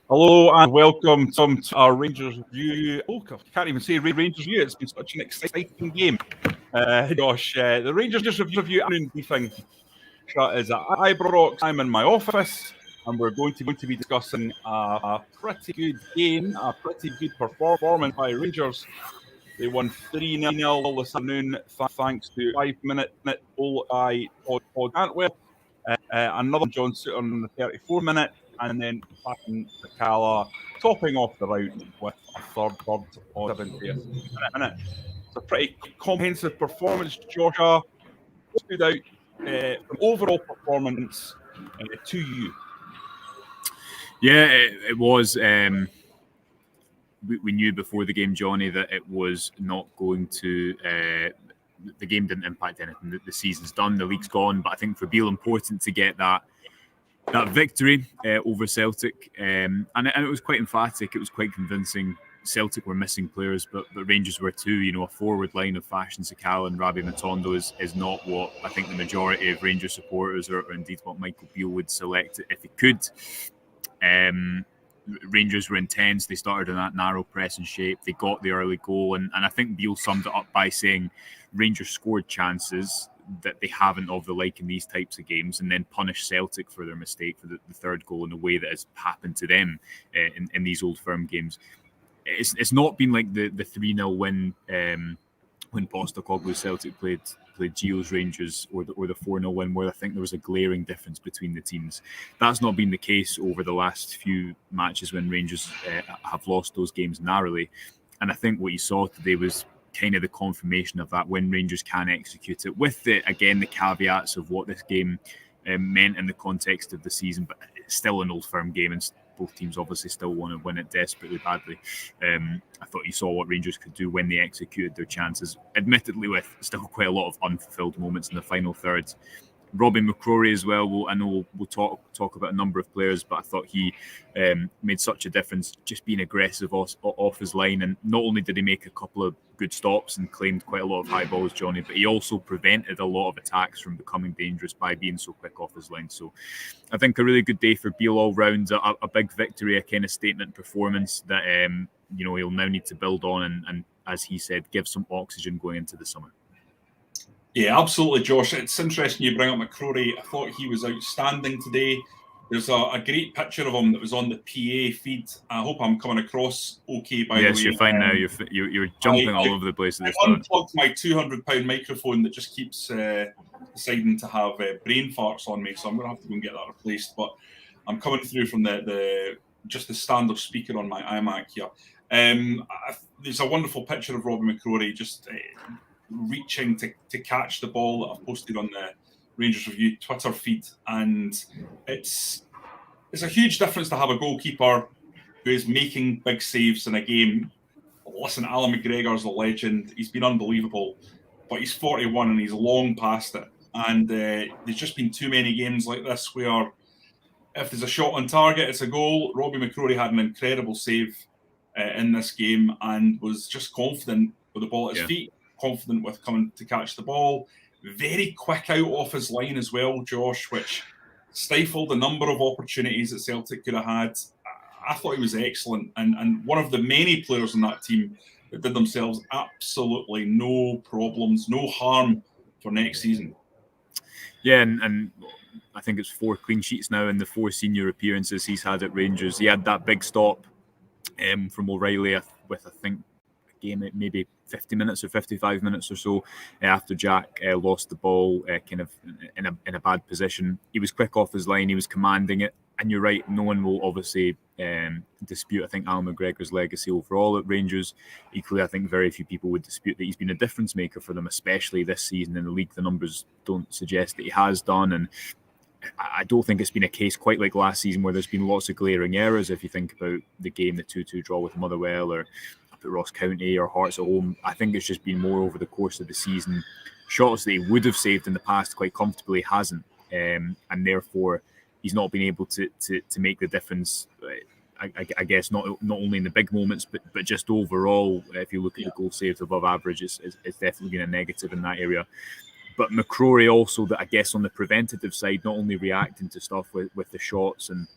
Hello and welcome to our Rangers review. Oh, I can't even say Rangers review. It's been such an exciting game. Gosh, the Rangers review afternoon briefing is at Ibrox. I'm in my office, and we're going to be discussing a pretty good game, a pretty good performance by Rangers. They won 3-0 this afternoon, thanks to a 5-minute goal by Todd Cantwell. Another John Sutton in the 34th minute, and then Patton Sakala topping off the round with a third on 70th minute. It's a pretty comprehensive performance, Joshua. What stood out from overall performance to you? Yeah, it was. We knew before the game, Jonny, that it was not going to. The game didn't impact anything. The season's done, the league's gone. But I think for Beale, important to get that victory over Celtic, and it was quite emphatic. It was quite convincing. Celtic were missing players, but Rangers were too. You know, a forward line of Fashion Sakala and Rabi Matondo is not what I think the majority of Rangers supporters, or indeed what Michael Beale would select if he could. Rangers were intense. They started in that narrow pressing shape. They got the early goal, and I think Beale summed it up by saying Rangers scored chances that they haven't of the like in these types of games, and then punished Celtic for their mistake for the third goal in the way that has happened to them in these Old Firm games. It's not been like the 3-0 win when Postecoglou Celtic played Gio's Rangers, or the 4-0 win, where I think there was a glaring difference between the teams. That's not been the case over the last few matches when Rangers have lost those games narrowly. And I think what you saw today was kind of the confirmation of that, when Rangers can execute it, with the caveats of what this game meant in the context of the season. But it's still an Old Firm game, and both teams obviously still want to win it desperately badly. I thought you saw what Rangers could do when they executed their chances, admittedly with still quite a lot of unfulfilled moments in the final third. Robbie McCrory as well. I know we'll talk about a number of players, but I thought he made such a difference, just being aggressive off his line. And not only did he make a couple of good stops and claimed quite a lot of high balls, Jonny, but he also prevented a lot of attacks from becoming dangerous by being so quick off his line. So I think a really good day for Beale all round, a big victory, a kind of statement performance that he'll now need to build on and as he said, give some oxygen going into the summer. Yeah, absolutely, Josh. It's interesting you bring up McCrory. I thought he was outstanding today. There's a great picture of him that was on the PA feed. I hope I'm coming across okay, by the way. Yes, you're fine now. You're jumping all over the place. I unplugged my £200 microphone that just keeps deciding to have brain farts on me, so I'm going to have to go and get that replaced. But I'm coming through from the standard speaker on my iMac here. There's a wonderful picture of Robbie McCrory just reaching to catch the ball that I've posted on the Rangers Review Twitter feed, and it's a huge difference to have a goalkeeper who is making big saves in a game. Listen, Alan McGregor's a legend. He's been unbelievable, but he's 41 and he's long past it. And there's just been too many games like this where if there's a shot on target, it's a goal. Robbie McCrory had an incredible save in this game and was just confident with the ball at his feet, confident with coming to catch the ball. Very quick out off his line as well, Josh, which stifled a number of opportunities that Celtic could have had. I thought he was excellent, and one of the many players in that team that did themselves absolutely no problems, no harm for next season. Yeah, and I think it's 4 clean sheets now in the 4 senior appearances he's had at Rangers. He had that big stop from O'Reilly with, I think, a game at maybe 50 minutes or 55 minutes or so after Jack lost the ball kind of in a bad position. He was quick off his line, he was commanding it, and you're right, no one will obviously dispute, I think, Alan McGregor's legacy overall at Rangers. Equally, I think very few people would dispute that he's been a difference maker for them, especially this season in the league. The numbers don't suggest that he has done, and I don't think it's been a case quite like last season where there's been lots of glaring errors. If you think about the game, the 2-2 draw with Motherwell, or up at Ross County, or Hearts at home, I think it's just been more over the course of the season. Shots that he would have saved in the past quite comfortably hasn't, and therefore he's not been able to make the difference. I guess not only in the big moments, but just overall. If you look at the goal saved above average, it's definitely been a negative in that area. But McCrory also, that I guess on the preventative side, not only reacting to stuff with the shots and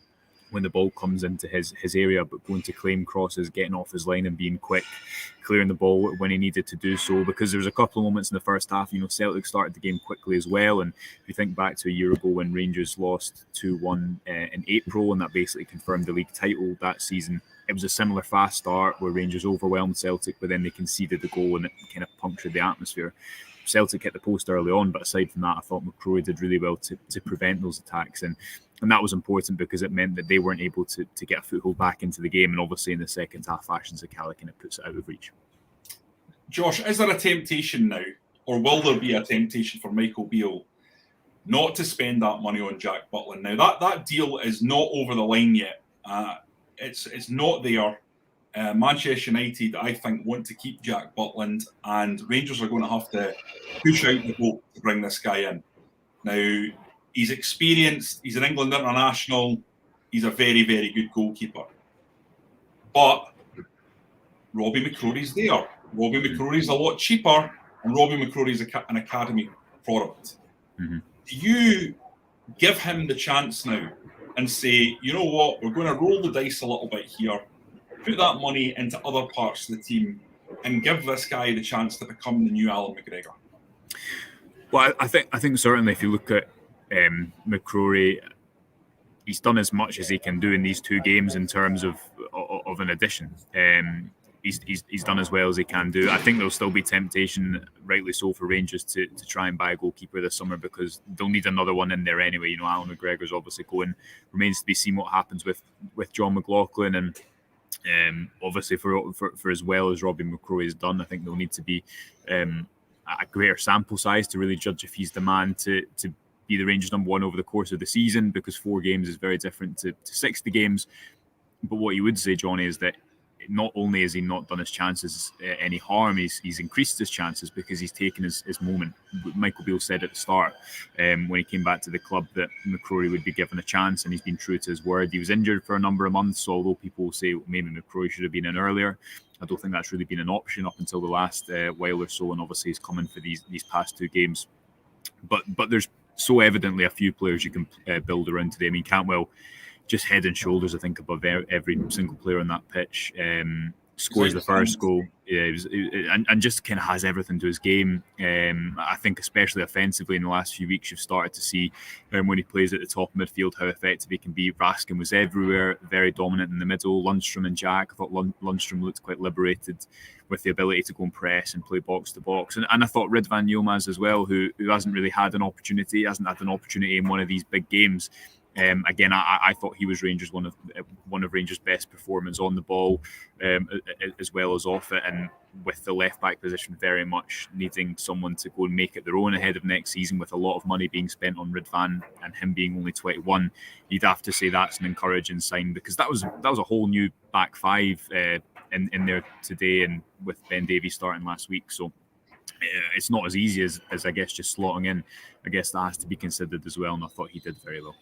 when the ball comes into his area, but going to claim crosses, getting off his line and being quick, clearing the ball when he needed to do so. Because there was a couple of moments in the first half, Celtic started the game quickly as well. And if you think back to a year ago when Rangers lost 2-1 in April, and that basically confirmed the league title that season, it was a similar fast start where Rangers overwhelmed Celtic, but then they conceded the goal and it kind of punctured the atmosphere. Celtic hit the post early on, but aside from that, I thought McCrory did really well to prevent those attacks. And that was important because it meant that they weren't able to get a foothold back into the game. And obviously in the second half, Ashton Sakala kind of puts it out of reach. Josh, is there a temptation now, or will there be a temptation for Michael Beale not to spend that money on Jack Butland? Now, that deal is not over the line yet. It's not there. Manchester United, I think, want to keep Jack Butland, and Rangers are going to have to push out the boat to bring this guy in. Now, he's experienced, he's an England international, he's a very, very good goalkeeper. But Robbie McCrory's there. Robbie McCrory's a lot cheaper, and Robbie McCrory's an academy product. Mm-hmm. Do you give him the chance now and say, you know what, we're going to roll the dice a little bit here, put that money into other parts of the team, and give this guy the chance to become the new Alan McGregor? Well, I think certainly if you look at McCrory, he's done as much as he can do in these two games in terms of an addition. He's done as well as he can do. I think there'll still be temptation, rightly so, for Rangers to try and buy a goalkeeper this summer because they'll need another one in there anyway. Alan McGregor's obviously going. Remains to be seen what happens with John McLaughlin, and obviously for as well as Robbie McCrory has done, I think there'll need to be a greater sample size to really judge if he's the man to be the Rangers number one over the course of the season, because 4 games is very different to 60 games. But what you would say, Jonny, is that not only has he not done his chances any harm, he's increased his chances because he's taken his moment. Michael Beale said at the start when he came back to the club that McCrory would be given a chance, and he's been true to his word. He was injured for a number of months, so although people will say maybe McCrory should have been in earlier, I don't think that's really been an option up until the last while or so, and obviously he's coming for these past 2 games. But there's so evidently a few players you can build around today. I mean, Cantwell, just head and shoulders, I think, above every single player on that pitch. Scores the first goal, and just kind of has everything to his game. I think, especially offensively, in the last few weeks, you've started to see when he plays at the top midfield how effective he can be. Raskin was everywhere, very dominant in the middle. Lundstrom and Jack, I thought Lundstrom looked quite liberated with the ability to go and press and play box to box. And I thought Ridvan Yilmaz as well, who hasn't really had an opportunity, hasn't had an opportunity in one of these big games. Again, I thought he was Rangers one of Rangers' best performers on the ball, as well as off it, and with the left back position very much needing someone to go and make it their own ahead of next season, with a lot of money being spent on Ridvan and him being only 21. You'd have to say that's an encouraging sign, because that was a whole new back five in there today, and with Ben Davies starting last week. So it's not as easy as I guess just slotting in. I guess that has to be considered as well, and I thought he did very well.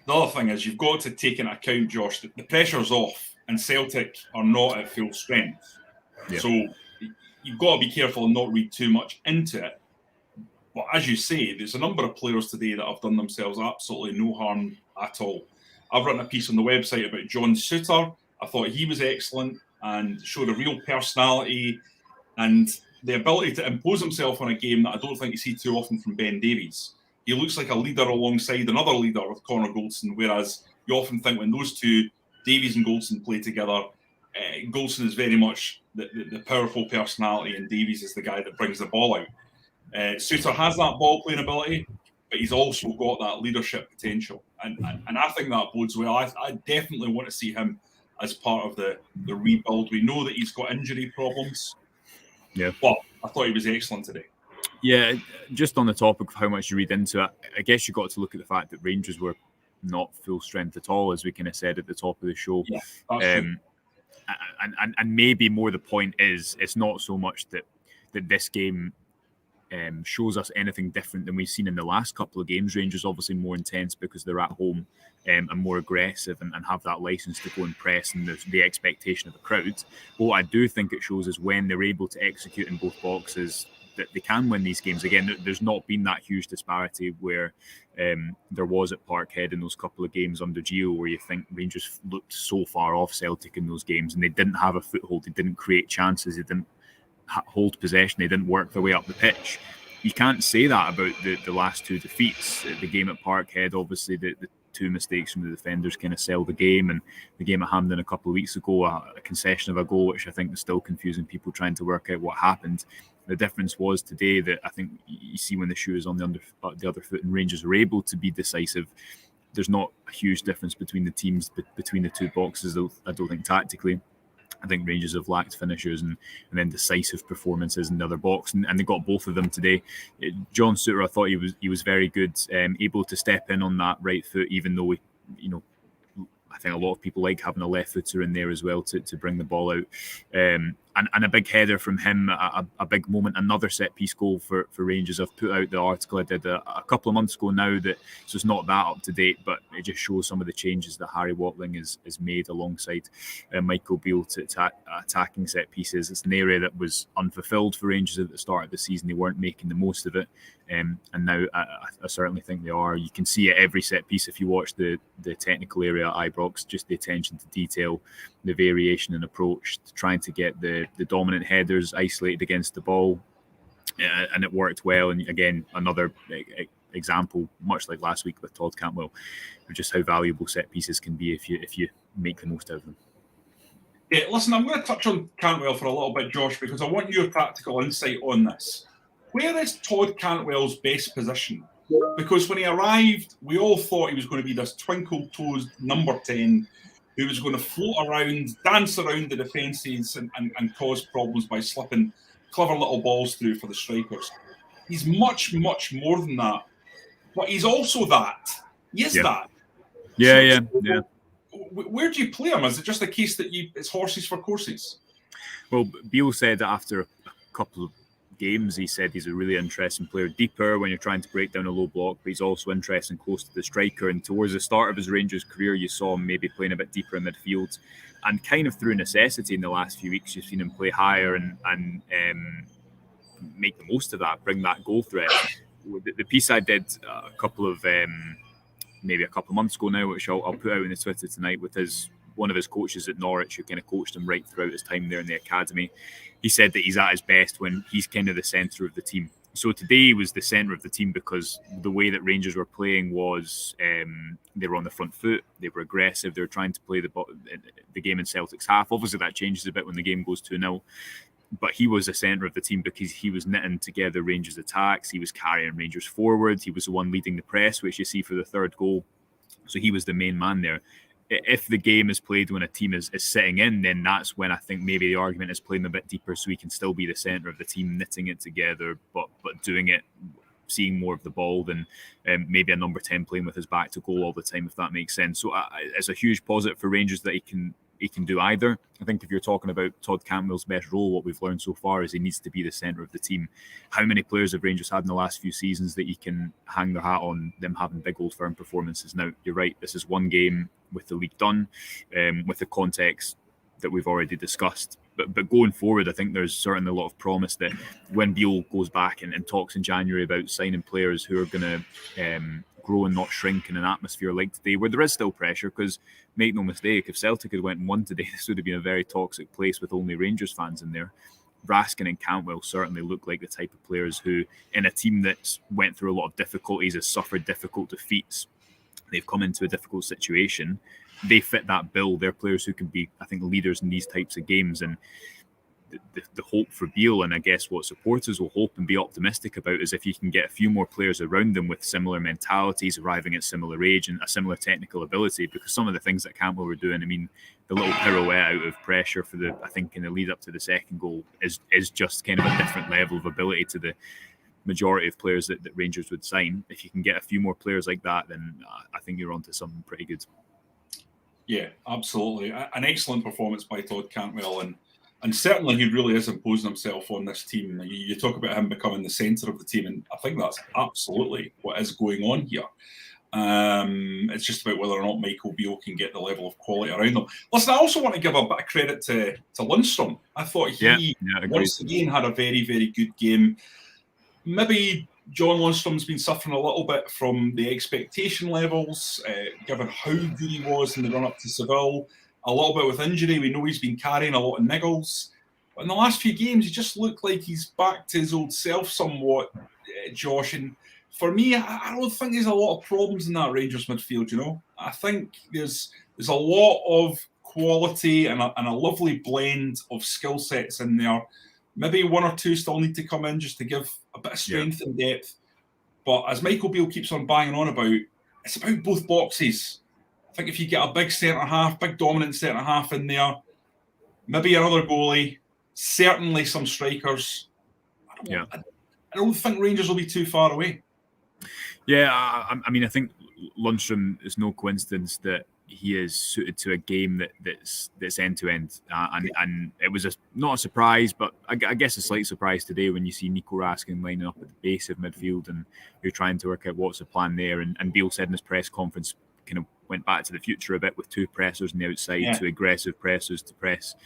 The other thing is, you've got to take into account, Josh, that the pressure's off and Celtic are not at full strength. Yeah. So you've got to be careful and not read too much into it. But as you say, there's a number of players today that have done themselves absolutely no harm at all. I've written a piece on the website about John Souttar. I thought he was excellent and showed a real personality and the ability to impose himself on a game that I don't think you see too often from Ben Davies. He looks like a leader alongside another leader with Connor Goldson, whereas you often think when those two, Davies and Goldson, play together, Goldson is very much the powerful personality, and Davies is the guy that brings the ball out. Souttar has that ball-playing ability, but he's also got that leadership potential. And I think that bodes well. I definitely want to see him as part of the rebuild. We know that he's got injury problems, but I thought he was excellent today. Yeah, just on the topic of how much you read into it, I guess you got to look at the fact that Rangers were not full strength at all, as we kind of said at the top of the show. Yeah, that's true. And maybe more the point is, it's not so much that this game shows us anything different than we've seen in the last couple of games. Rangers obviously more intense because they're at home and more aggressive and have that license to go and press and the expectation of the crowd. But what I do think it shows is when they're able to execute in both boxes, that they can win these games. Again, there's not been that huge disparity where there was at Parkhead in those couple of games under Gio, where you think Rangers looked so far off Celtic in those games, and they didn't have a foothold, they didn't create chances, they didn't hold possession, they didn't work their way up the pitch. You can't say that about the last two defeats. The game at Parkhead, obviously, the two mistakes from the defenders kind of sell the game, and the game at Hampden a couple of weeks ago, a concession of a goal, which I think is still confusing people trying to work out what happened. The difference was today that I think you see when the shoe is on the other foot and Rangers were able to be decisive. There's not a huge difference between the teams, between the two boxes, I don't think, tactically. I think Rangers have lacked finishers and then decisive performances in the other box, and they got both of them today. John Souttar, I thought he was very good, able to step in on that right foot, even though I think a lot of people like having a left footer in there as well to bring the ball out. And a big header from him, a big moment, another set piece goal for Rangers. I've put out the article I did a couple of months ago now, so it's not that up to date, but it just shows some of the changes that Harry Watling has made alongside Michael Beale to attacking set pieces. It's an area that was unfulfilled for Rangers at the start of the season. They weren't making the most of it, and now I certainly think they are. You can see at every set piece if you watch the technical area at Ibrox, just the attention to detail, the variation in approach, trying to get the dominant headers isolated against the ball, and it worked well. And again, another example, much like last week with Todd Cantwell, of just how valuable set pieces can be if you make the most out of them. Yeah, listen, I'm going to touch on Cantwell for a little bit, Josh, because I want your practical insight on this. Where is Todd Cantwell's best position? Because when he arrived, we all thought he was going to be this twinkle-toed number 10 who was going to float around, dance around the defences and cause problems by slipping clever little balls through for the strikers. He's much, much more than that. But he's also that. He is that. Yeah. Where do you play him? Is it just a case that it's horses for courses? Well, Beale said that after a couple of games, he said he's a really interesting player, deeper when you're trying to break down a low block, but he's also interesting close to the striker. And towards the start of his Rangers career, you saw him maybe playing a bit deeper in midfield, and kind of through necessity in the last few weeks, you've seen him play higher and make the most of that, bring that goal threat. The piece I did maybe a couple of months ago now, which I'll put out on the Twitter tonight, with one of his coaches at Norwich, who kind of coached him right throughout his time there in the academy. He said that he's at his best when he's kind of the centre of the team. So today he was the centre of the team because the way that Rangers were playing was they were on the front foot, they were aggressive, they were trying to play the game in Celtic's half. Obviously that changes a bit when the game goes 2-0. But he was the centre of the team because he was knitting together Rangers' attacks. He was carrying Rangers forward. He was the one leading the press, which you see for the third goal. So he was the main man there. If the game is played when a team is sitting in, then that's when I think maybe the argument is playing a bit deeper so he can still be the centre of the team, knitting it together, but doing it, seeing more of the ball than maybe a number 10 playing with his back to goal all the time, if that makes sense. So it's a huge positive for Rangers that he can do either. I think if you're talking about Todd Cantwell's best role, what we've learned so far is he needs to be the centre of the team. How many players have Rangers had in the last few seasons that you can hang their hat on them having big old firm performances? Now, you're right, this is one game with the league done, with the context that we've already discussed. But going forward, I think there's certainly a lot of promise that when Beale goes back and talks in January about signing players who are going to grow and not shrink in an atmosphere like today, where there is still pressure, because make no mistake, if Celtic had went and won today, this would have been a very toxic place with only Rangers fans in there. Raskin and Cantwell certainly look like the type of players who, in a team that's went through a lot of difficulties, has suffered difficult defeats, they've come into a difficult situation, they fit that bill. They're players who can be, I think, leaders in these types of games. And the hope for Beale, and I guess what supporters will hope and be optimistic about, is if you can get a few more players around them with similar mentalities, arriving at similar age and a similar technical ability, because some of the things that Cantwell were doing, I mean, the little pirouette out of pressure I think in the lead up to the second goal is just kind of a different level of ability to the majority of players that Rangers would sign. If you can get a few more players like that, then I think you're onto something pretty good. Yeah, absolutely. An excellent performance by Todd Cantwell, and certainly he really is imposing himself on this team. You talk about him becoming the centre of the team, and I think that's absolutely what is going on here. It's just about whether or not Michael Beale can get the level of quality around them. Listen, I also want to give a bit of credit to Lundstrom. I thought he once again had a very, very good game. maybe John Lundstrom's been suffering a little bit from the expectation levels, given how good he was in the run-up to Seville. A little bit with injury. We know he's been carrying a lot of niggles. But in the last few games, he just looked like he's back to his old self somewhat, Josh. And for me, I don't think there's a lot of problems in that Rangers midfield, you know. I think there's a lot of quality and a lovely blend of skill sets in there. Maybe one or two still need to come in just to give a bit of strength and depth. But as Michael Beale keeps on banging on about, it's about both boxes. I think if you get a big centre-half, big dominant centre-half in there, maybe another goalie, certainly some strikers. I don't think Rangers will be too far away. Yeah, I mean, I think Lundstrom is no coincidence that he is suited to a game that's end to end, and it was not a surprise, but I guess a slight surprise today when you see Nico Raskin lining up at the base of midfield and you're trying to work out what's the plan there. And Beale said in his press conference, kind of went back to the future a bit with two pressers on the outside, two aggressive pressers to press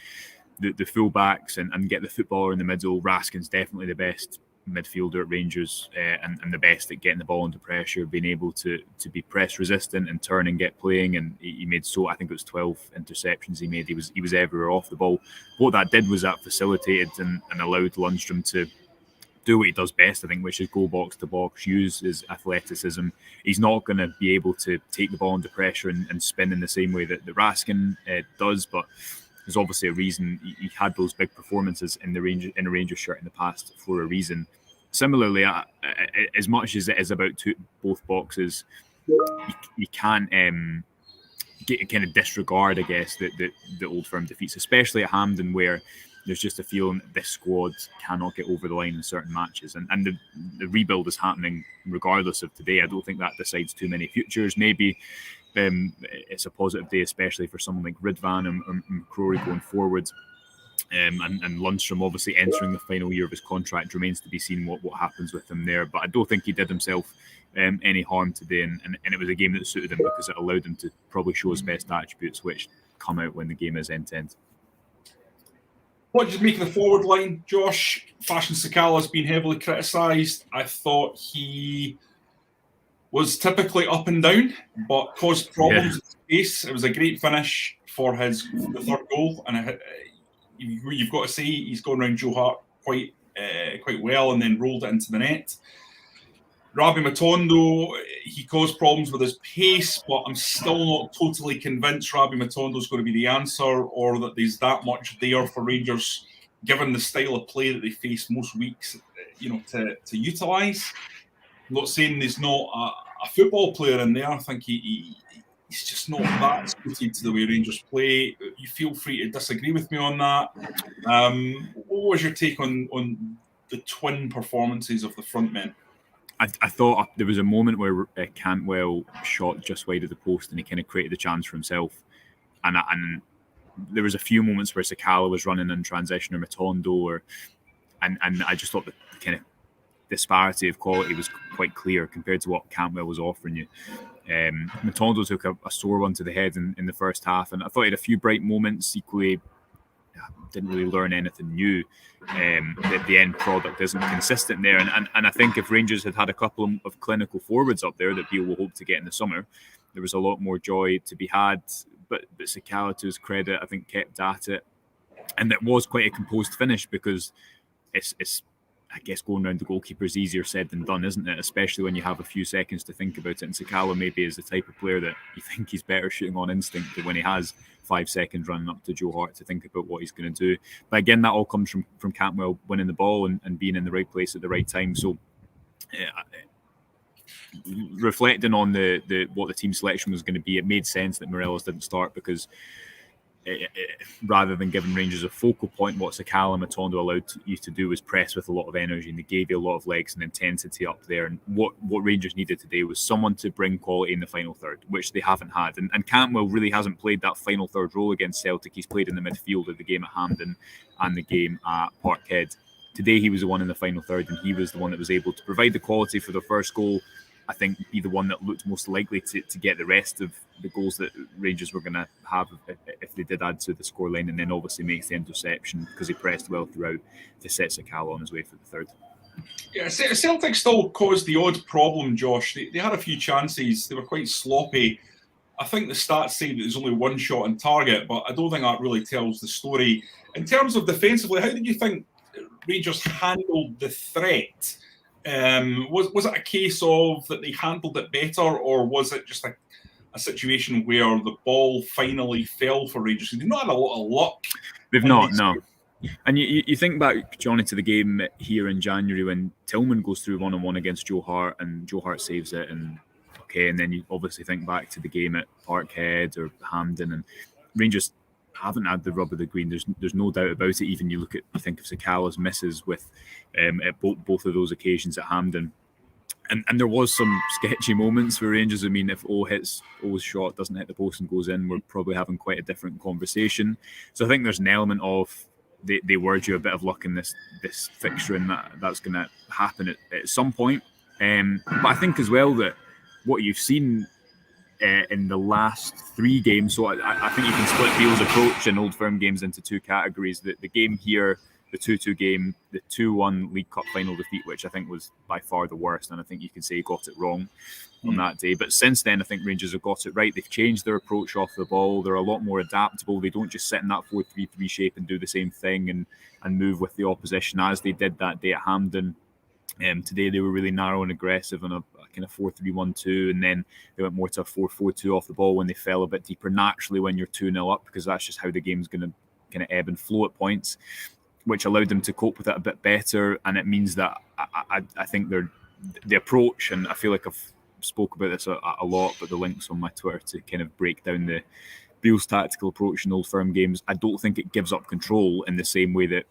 the full-backs and get the footballer in the middle. Raskin's definitely the best midfielder at Rangers and the best at getting the ball under pressure, being able to be press resistant and turn and get playing. And he made, I think it was 12 interceptions he made. He was everywhere off the ball. What that did was that facilitated and allowed Lundstrom to do what he does best, I think, which is go box to box, use his athleticism. He's not going to be able to take the ball under pressure and spin in the same way that Raskin does, but there's obviously a reason he had those big performances in a Rangers shirt in the past for a reason. Similarly, as much as it is about both boxes, you can't kind of disregard, I guess, the Old Firm defeats, especially at Hampden, where there's just a feeling that this squad cannot get over the line in certain matches. And the rebuild is happening regardless of today. I don't think that decides too many futures. Maybe it's a positive day, especially for someone like Ridvan and McCrory going forward. And Lundstrom obviously entering the final year of his contract. Remains to be seen what happens with him there. But I don't think he did himself any harm today. And it was a game that suited him because it allowed him to probably show his best attributes, which come out when the game is end-to-end. What did you make of the forward line, Josh? Fashion Sakala has been heavily criticised. I thought he was typically up and down, but caused problems at space. It was a great finish for the third goal, and you've got to say he's gone around Joe Hart quite well, and then rolled it into the net. Rabbi Matondo, he caused problems with his pace, but I'm still not totally convinced Rabbi Matondo is going to be the answer, or that there's that much there for Rangers, given the style of play that they face most weeks, to utilise. I'm not saying there's not a football player in there. I think he's just not that suited to the way Rangers play. You feel free to disagree with me on that. What was your take on the twin performances of the front men? I thought there was a moment where Cantwell shot just wide of the post and he kind of created the chance for himself. And there was a few moments where Sakala was running in transition or Matondo, and I just thought the kind of disparity of quality was quite clear compared to what Cantwell was offering you. Matondo took a sore one to the head in the first half, and I thought he had a few bright moments. Equally, didn't really learn anything new. The end product isn't consistent there, and I think if Rangers had a couple of clinical forwards up there that Beale will hope to get in the summer, there was a lot more joy to be had. But Sakala, to his credit, I think kept at it, and it was quite a composed finish because it's I guess going around the goalkeeper is easier said than done, isn't it? Especially when you have a few seconds to think about it. And Sakala maybe is the type of player that you think he's better shooting on instinct than when he has 5 seconds running up to Joe Hart to think about what he's going to do. But again, that all comes from Cantwell winning the ball and being in the right place at the right time. So reflecting on what the team selection was going to be, it made sense that Morelos didn't start because rather than giving Rangers a focal point, what Sakala and Matondo allowed you to do was press with a lot of energy, and they gave you a lot of legs and intensity up there. And what Rangers needed today was someone to bring quality in the final third, which they haven't had. And Cantwell really hasn't played that final third role against Celtic. He's played in the midfield of the game at Hampden and the game at Parkhead. Today he was the one in the final third, and he was the one that was able to provide the quality for the first goal. I think be the one that looked most likely to get the rest of the goals that Rangers were going to have if they did add to the scoreline, and then obviously makes the interception because he pressed well throughout to set Sakala on his way for the third. Yeah, Celtic still caused the odd problem, Josh. They had a few chances. They were quite sloppy. I think the stats say that there's only one shot on target, but I don't think that really tells the story. In terms of defensively, how did you think Rangers handled the threat? Was it a case of that they handled it better, or was it just a situation where the ball finally fell for Rangers? They've not had a lot of luck. They've not, no. And you think back, Jonny, to the game here in January when Tillman goes through one-on-one against Joe Hart and Joe Hart saves it, and then you obviously think back to the game at Parkhead or Hampden, and Rangers haven't had the rub of the green. There's no doubt about it. Even you think of Sakala's misses with at both of those occasions at Hampden. And there was some sketchy moments for Rangers. I mean, if O's shot doesn't hit the post and goes in, we're probably having quite a different conversation. So I think there's an element of they were due a bit of luck in this fixture, and that's going to happen at some point. But I think as well that what you've seen in the last 3 games, so I think you can split Beale's approach in Old Firm games into 2 categories. The game here, the 2-2 game, the 2-1 League Cup final defeat, which I think was by far the worst, and I think you can say he got it wrong on that day. But since then, I think Rangers have got it right. They've changed their approach off the ball. They're a lot more adaptable. They don't just sit in that 4-3-3 shape and do the same thing and move with the opposition as they did that day at Hampden. Today they were really narrow and aggressive on a kind of 4-3-1-2, and then they went more to a 4-4-2 off the ball when they fell a bit deeper naturally when you're 2-0 up, because that's just how the game's going to kind of ebb and flow at points, which allowed them to cope with it a bit better. And it means that I think the approach, and I feel like I've spoke about this a lot, but the links on my Twitter to kind of break down the Beale's tactical approach in Old Firm games, I don't think it gives up control in the same way that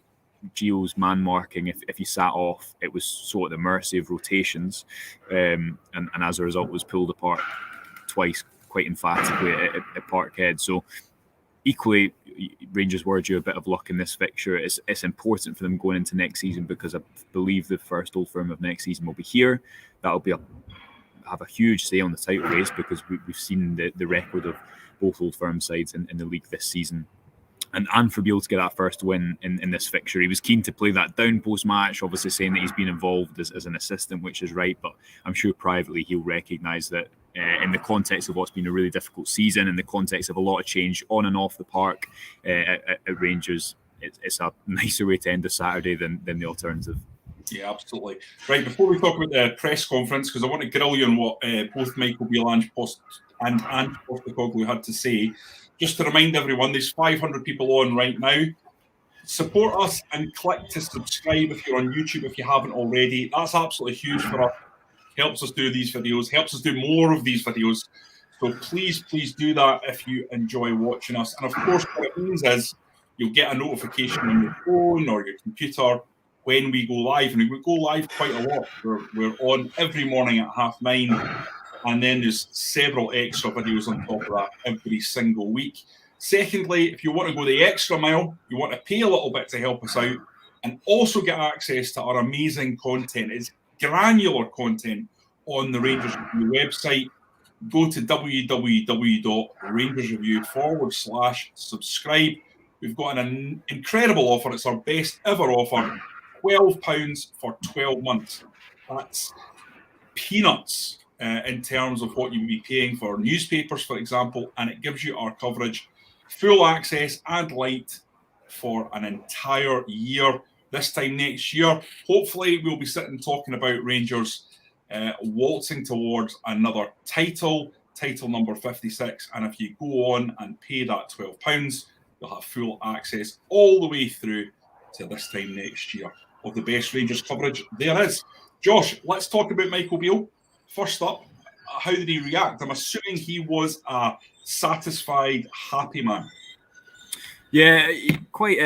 Gio's man marking, if you sat off, it was so at the mercy of rotations, and as a result was pulled apart twice quite emphatically at Parkhead. So equally, Rangers were due a bit of luck in this fixture. It's important for them going into next season, because I believe the first Old Firm of next season will be here. That'll be have a huge say on the title race, because we've seen the record of both Old Firm sides in the league this season. And for Beale to get that first win in this fixture, he was keen to play that down post match, obviously saying that he's been involved as an assistant, which is right, but I'm sure privately he'll recognise that in the context of what's been a really difficult season, in the context of a lot of change on and off the park at Rangers, it's a nicer way to end a Saturday than the alternative. Yeah, absolutely. Right, before we talk about the press conference, because I want to grill you on what both Michael Beale and Postecoglou had to say, just to remind everyone, there's 500 people on right now. Support us and click to subscribe if you're on YouTube, if you haven't already. That's absolutely huge for us. Helps us do these videos, helps us do more of these videos. So please do that if you enjoy watching us. And of course, what it means is you'll get a notification on your phone or your computer when we go live. And we go live quite a lot. We're on every morning at 9:30. And then there's several extra videos on top of that every single week. Secondly, if you want to go the extra mile, you want to pay a little bit to help us out and also get access to our amazing content. It's granular content on the Rangers Review website. Go to www.rangersreview.com/subscribe. We've got an incredible offer. It's our best ever offer. £12 for 12 months. That's peanuts in terms of what you'd be paying for newspapers, for example, and it gives you our coverage, full access and light for an entire year. This time next year, hopefully we'll be sitting talking about Rangers waltzing towards another title number 56. And if you go on and pay that £12, you'll have full access all the way through to this time next year of the best Rangers coverage there is. Josh, let's talk about Michael Beale. First up, how did he react? I'm assuming he was a satisfied, happy man. Yeah, quite.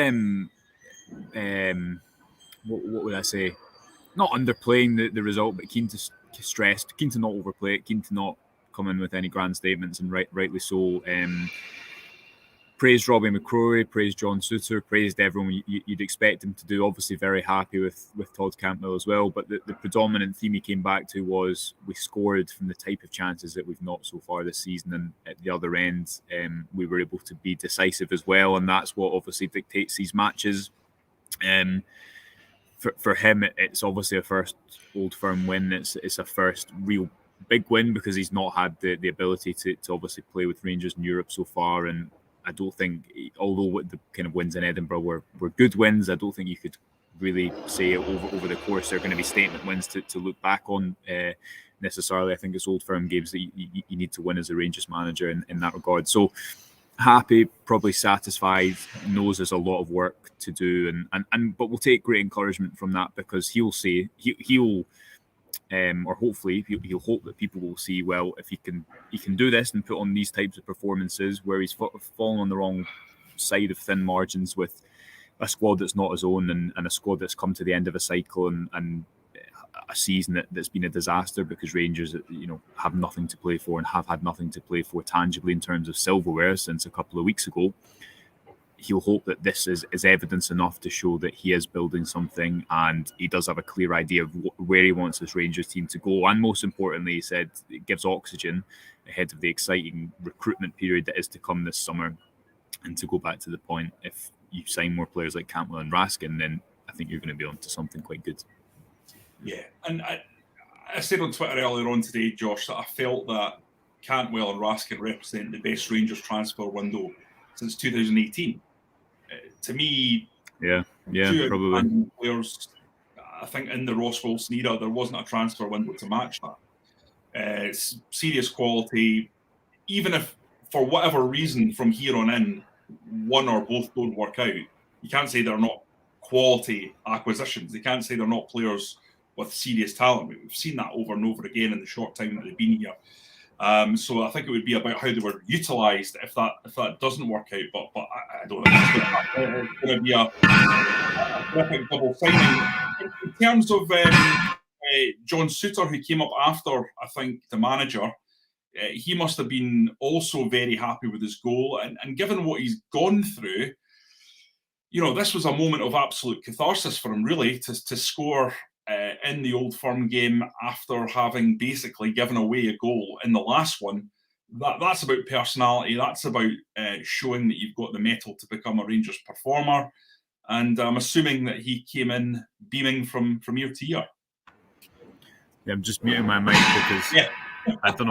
What would I say? Not underplaying the result, but keen to stress, keen to not overplay it, keen to not come in with any grand statements, and rightly so. Praised Robbie McCrory, praised John Souttar, praised everyone you'd expect him to do. Obviously very happy with Todd Cantwell as well, but the predominant theme he came back to was we scored from the type of chances that we've not so far this season, and at the other end we were able to be decisive as well, and that's what obviously dictates these matches. for him, it's obviously a first Old Firm win. It's a first real big win because he's not had the ability to obviously play with Rangers in Europe so far. And I don't think, although the kind of wins in Edinburgh were good wins, I don't think you could really say over the course they're going to be statement wins to look back on necessarily. I think it's Old Firm games that you need to win as a Rangers manager in that regard. So happy, probably satisfied, knows there's a lot of work to do, but we'll take great encouragement from that because he'll say he'll or hopefully he'll hope that people will see, well, if he can do this and put on these types of performances where he's fallen on the wrong side of thin margins with a squad that's not his own and a squad that's come to the end of a cycle and a season that's been a disaster because Rangers, have nothing to play for and have had nothing to play for tangibly in terms of silverware since a couple of weeks ago. He'll hope that this is evidence enough to show that he is building something and he does have a clear idea of where he wants this Rangers team to go. And most importantly, he said it gives oxygen ahead of the exciting recruitment period that is to come this summer. And to go back to the point, if you sign more players like Cantwell and Raskin, then I think you're going to be onto something quite good. Yeah, and I said on Twitter earlier on today, Josh, that I felt that Cantwell and Raskin represent the best Rangers transfer window since 2018. To me, yeah, probably. Players, I think in the Ross Wilson era, there wasn't a transfer window to match that. It's serious quality. Even if, for whatever reason, from here on in, one or both don't work out, you can't say they're not quality acquisitions. They can't say they're not players with serious talent. We've seen that over and over again in the short time that they've been here. So I think it would be about how they were utilised if that doesn't work out. But I don't think it's going to be a perfect double signing. In terms of John Souttar, who came up after, I think, the manager, he must have been also very happy with his goal. And given what he's gone through, this was a moment of absolute catharsis for him, really, to score in the Old Firm game after having basically given away a goal in the last one. That's about personality. That's about showing that you've got the mettle to become a Rangers performer. And I'm assuming that he came in beaming from ear to ear. Yeah, I'm just muting my mic because I don't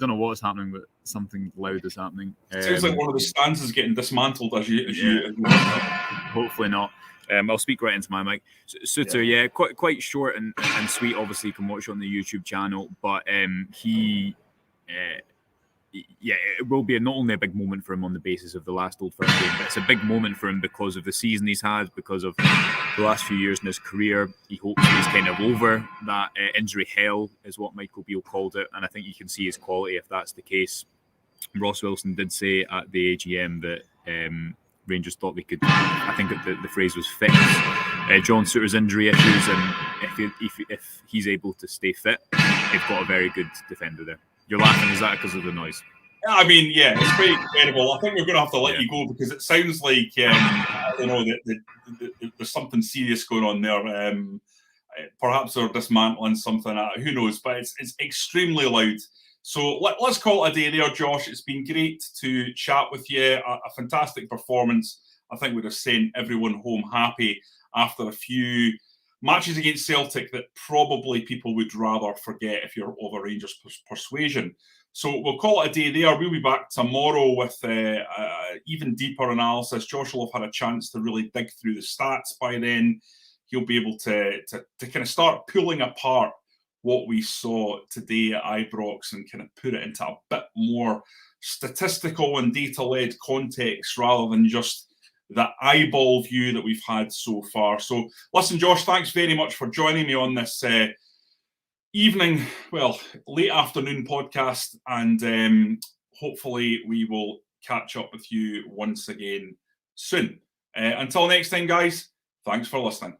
know what's happening, but something loud is happening. Sounds like one of the stands is getting dismantled as you. Hopefully not. I'll speak right into my mic. Souttar, quite short and sweet. Obviously, you can watch it on the YouTube channel. But it will be not only a big moment for him on the basis of the last Old Firm game, but it's a big moment for him because of the season he's had, because of the last few years in his career. He hopes he's kind of over that injury hell, is what Michael Beale called it. And I think you can see his quality if that's the case. Ross Wilson did say at the AGM that Rangers thought they could, I think the phrase was fix John Souttar's injury issues, and if he's able to stay fit, they've got a very good defender there. You're laughing, is that because of the noise? I mean, yeah, it's quite incredible. I think we're going to have to let you go because it sounds like, I don't know, that there's something serious going on there. Perhaps they're dismantling something, who knows, but it's extremely loud. So let's call it a day there, Josh. It's been great to chat with you. A fantastic performance. I think we'd have sent everyone home happy after a few matches against Celtic that probably people would rather forget if you're of a Rangers persuasion. So we'll call it a day there. We'll be back tomorrow with even deeper analysis. Josh will have had a chance to really dig through the stats by then. He'll be able to kind of start pulling apart what we saw today at Ibrox and kind of put it into a bit more statistical and data-led context rather than just the eyeball view that we've had so far. So listen, Josh, thanks very much for joining me on this late afternoon podcast, and hopefully we will catch up with you once again soon. Until next time, guys, thanks for listening.